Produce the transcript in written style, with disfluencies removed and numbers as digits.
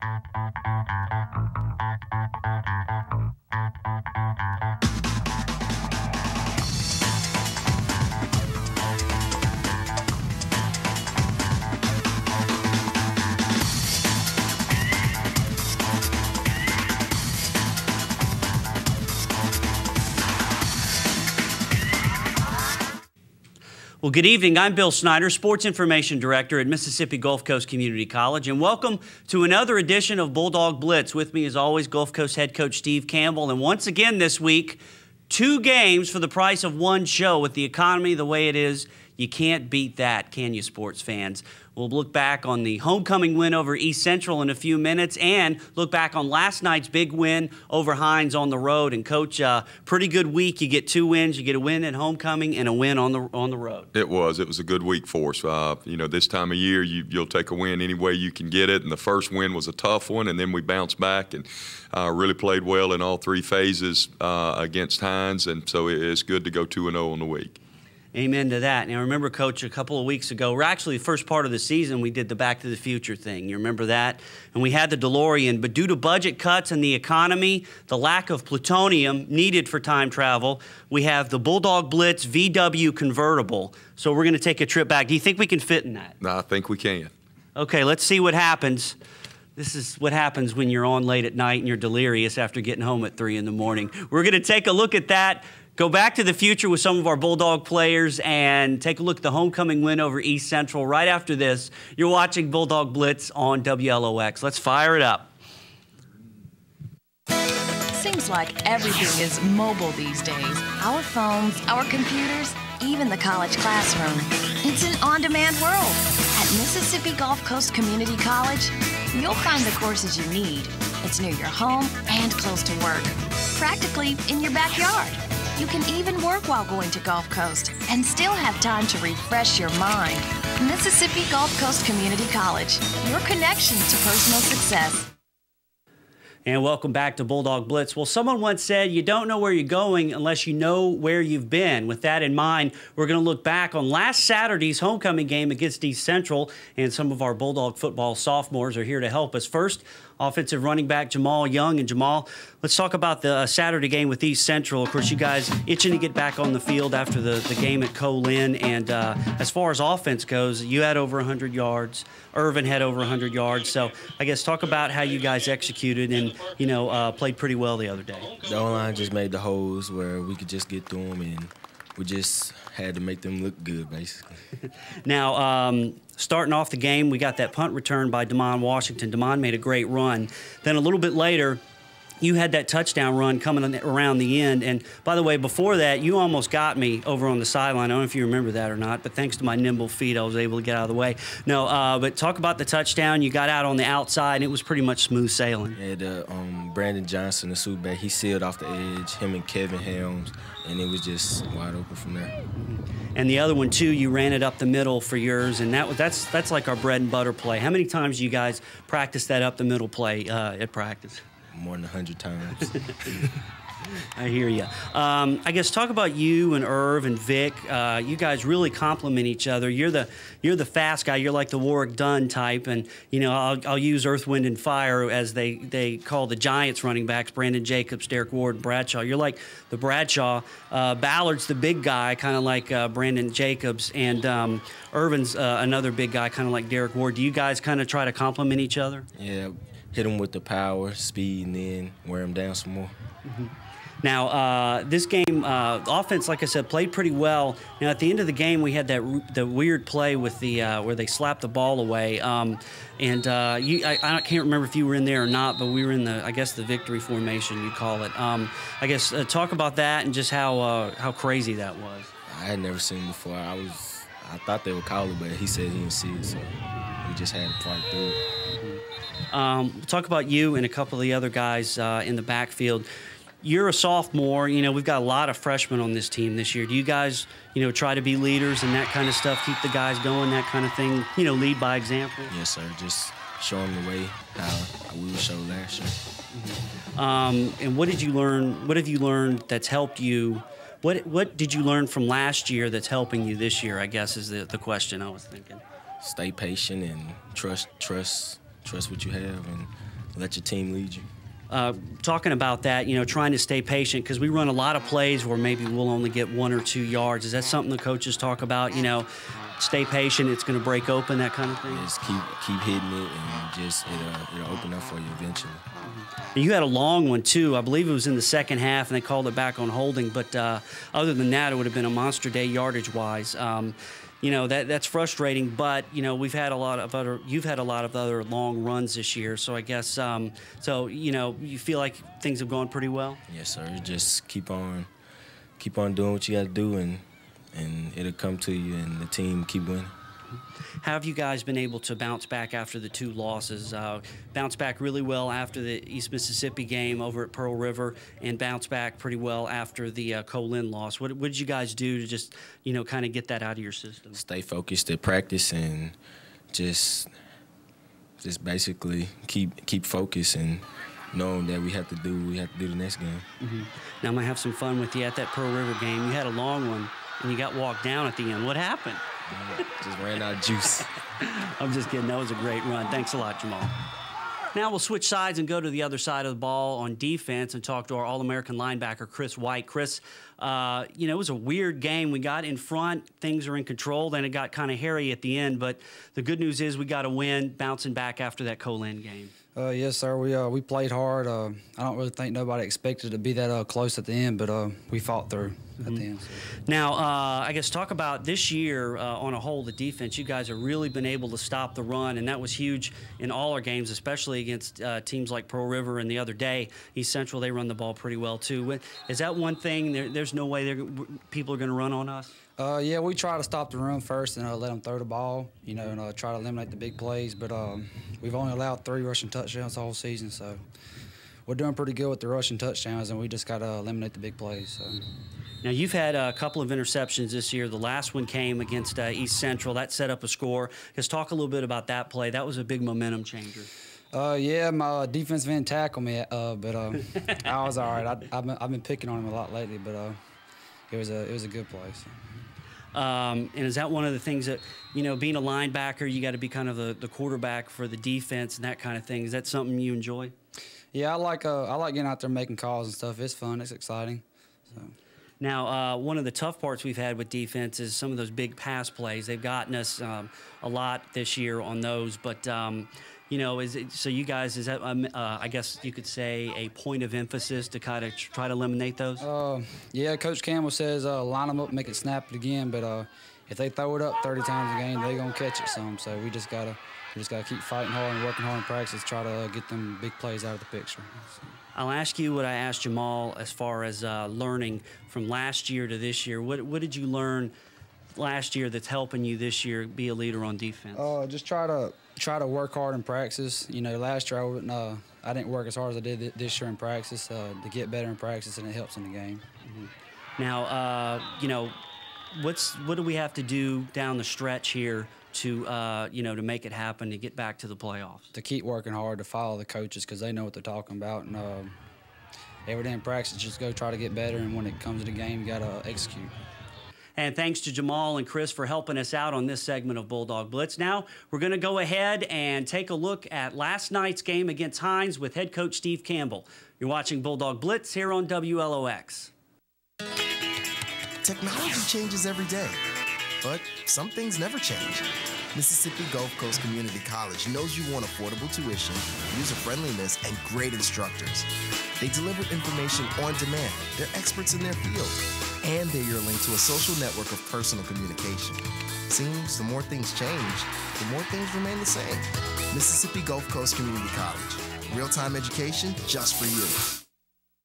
Well, good evening. I'm Bill Snyder, Sports Information Director at Mississippi Gulf Coast Community College, and welcome to another edition of Bulldog Blitz. With me, as always, Gulf Coast head coach Steve Campbell. And once again this week, 2 games for the price of 1 show. With the economy the way it is, you can't beat that, can you, sports fans? We'll look back on the homecoming win over East Central in a few minutes and look back on last night's big win over Hinds on the road. And, Coach, pretty good week. You get 2 wins. You get a win at homecoming and a win on the road. It was a good week for us. You know, this time of year, you'll take a win any way you can get it. And the first win was a tough one, and then we bounced back and really played well in all 3 phases against Hinds. And so it's good to go 2-0 on the week. Amen to that. Now, remember, Coach, a couple of weeks ago, or actually the first part of the season, we did the Back to the Future thing. You remember that? And we had the DeLorean, but due to budget cuts and the economy, the lack of plutonium needed for time travel, we have the Bulldog Blitz VW convertible. So we're going to take a trip back. Do you think we can fit in that? No, I think we can. Okay, let's see what happens. This is what happens when you're on late at night and you're delirious after getting home at 3 in the morning. We're going to take a look at that. Go back to the future with some of our Bulldog players and take a look at the homecoming win over East Central. Right after this, you're watching Bulldog Blitz on WLOX. Let's fire it up. Seems like everything is mobile these days. Our phones, our computers, even the college classroom. It's an on-demand world. At Mississippi Gulf Coast Community College, you'll find the courses you need. It's near your home and close to work. Practically in your backyard. You can even work while going to Gulf Coast and still have time to refresh your mind. Mississippi Gulf Coast Community College, your connection to personal success. And welcome back to Bulldog Blitz. Well, someone once said, you don't know where you're going unless you know where you've been. With that in mind, we're going to look back on last Saturday's homecoming game against East Central, and some of our Bulldog football sophomores are here to help us. First, offensive running back Jamal Young. And Jamal, let's talk about the Saturday game with East Central. Of course, you guys itching to get back on the field after the game at Colin. And as far as offense goes, you had over 100 yards. Irvin had over 100 yards. So I guess talk about how you guys executed and, you know, played pretty well the other day. The O-line just made the holes where we could just get through them, and we just had to make them look good, basically. Now, starting off the game, we got that punt return by Damon Washington. Damon made a great run. Then a little bit later, you had that touchdown run coming around the end. And by the way, before that, you almost got me over on the sideline. I don't know if you remember that or not, but thanks to my nimble feet, I was able to get out of the way. No, but talk about the touchdown. You got out on the outside, and it was pretty much smooth sailing. Yeah, Brandon Johnson, the superback, he sealed off the edge, him and Kevin Helms, and it was just wide open from there. And the other one, too, you ran it up the middle for yours, and that's like our bread and butter play. How many times do you guys practice that up the middle play at practice? More than 100 times. I hear you. I guess talk about you and Irv and Vic. You guys really complement each other. You're the fast guy. You're like the Warwick Dunn type, and you know I'll use Earth, Wind, and Fire as they call the Giants running backs: Brandon Jacobs, Derek Ward, and Bradshaw. You're like the Bradshaw. Ballard's the big guy, kind of like Brandon Jacobs, and Irvin's another big guy, kind of like Derek Ward. Do you guys kind of try to complement each other? Yeah, hit him with the power, speed, and then wear him down some more. Mm-hmm. Now, this game, offense, like I said, played pretty well. Now, at the end of the game, we had the weird play with the where they slapped the ball away. I can't remember if you were in there or not, but we were in I guess the victory formation, you'd call it. I guess talk about that and just how crazy that was. I had never seen it before. I thought they would call it, but he said he didn't see it, so we just had to fight through it. Talk about you and a couple of the other guys in the backfield. You're a sophomore. You know, we've got a lot of freshmen on this team this year. Do you guys, you know, try to be leaders and that kind of stuff, keep the guys going, that kind of thing, you know, lead by example? Yes, sir. Just show them the way how we were showed last year. Mm-hmm. And what did you learn? What have you learned that's helped you? What did you learn from last year that's helping you this year, I guess, is the question I was thinking. Stay patient and trust trust what you have and let your team lead you. Talking about that, trying to stay patient, because we run a lot of plays where maybe we'll only get 1 or 2 yards. Is that something the coaches talk about? Stay patient, it's going to break open, that kind of thing? Just keep hitting it, and just it'll open up for you eventually. You had a long one, too. I believe it was in the second half, and they called it back on holding. But other than that, it would have been a monster day yardage-wise. That's frustrating. But you've had a lot of other long runs this year. So I guess you feel like things have gone pretty well. Yes, sir. Just keep on doing what you got to do, and it'll come to you, and the team keep winning. How have you guys been able to bounce back after the 2 losses? Bounce back really well after the East Mississippi game over at Pearl River, and bounce back pretty well after the Colin loss. What did you guys do to just, kind of get that out of your system? Stay focused at practice, and just basically keep focused, and knowing that we have to do the next game. Now I'm going to have some fun with you at that Pearl River game. You had a long one, and you got walked down at the end. What happened? Just ran out of juice. I'm just kidding. That was a great run. Thanks a lot, Jamal. Now we'll switch sides and go to the other side of the ball on defense and talk to our All-American linebacker, Chris White. Chris, it was a weird game. We got in front. Things are in control. Then it got kind of hairy at the end. But the good news is we got a win, bouncing back after that Colin game. Yes, sir. We played hard. I don't really think nobody expected to be that close at the end, but we fought through at the end. So. Now, I guess talk about this year on a whole, the defense. You guys have really been able to stop the run, and that was huge in all our games, especially against teams like Pearl River and the other day. East Central, they run the ball pretty well, too. Is that one thing? There's no way people are going to run on us? Yeah, we try to stop the run first and let them throw the ball, and try to eliminate the big plays. But we've only allowed 3 rushing touchdowns the whole season, so we're doing pretty good with the rushing touchdowns, and we just got to eliminate the big plays. So. Now, you've had a couple of interceptions this year. The last one came against East Central. That set up a score. Just talk a little bit about that play. That was a big momentum changer. Yeah, my defensive end tackled me, but I was all right. I've been picking on him a lot lately, but it was a good play. So. And is that one of the things that, being a linebacker, you got to be kind of the quarterback for the defense and that kind of thing? Is that something you enjoy? Yeah, I like getting out there making calls and stuff. It's fun. It's exciting. So. Now, one of the tough parts we've had with defense is some of those big pass plays. They've gotten us a lot this year on those, but so you guys, is that I guess you could say a point of emphasis to kind of try to eliminate those? Yeah, Coach Campbell says line them up, make it snap it again. But if they throw it up 30 times a game, they're gonna catch it some. So we just gotta keep fighting hard and working hard in practice, try to get them big plays out of the picture. So. I'll ask you what I asked Jamal as far as learning from last year to this year. What did you learn last year that's helping you this year be a leader on defense? Just try to work hard in practice. Last year I didn't work as hard as I did this year in practice to get better in practice, and it helps in the game. Now, what do we have to do down the stretch here to to make it happen, to get back to the playoffs? To keep working hard, to follow the coaches, because they know what they're talking about, and every day in practice, just go try to get better, and when it comes to the game, you got to execute. And thanks to Jamal and Chris for helping us out on this segment of Bulldog Blitz. Now, we're going to go ahead and take a look at last night's game against Hinds with head coach Steve Campbell. You're watching Bulldog Blitz here on WLOX. Technology changes every day, but some things never change. Mississippi Gulf Coast Community College knows you want affordable tuition, user-friendliness, and great instructors. They deliver information on demand. They're experts in their field. And they're your link to a social network of personal communication. Seems the more things change, the more things remain the same. Mississippi Gulf Coast Community College. Real-time education just for you.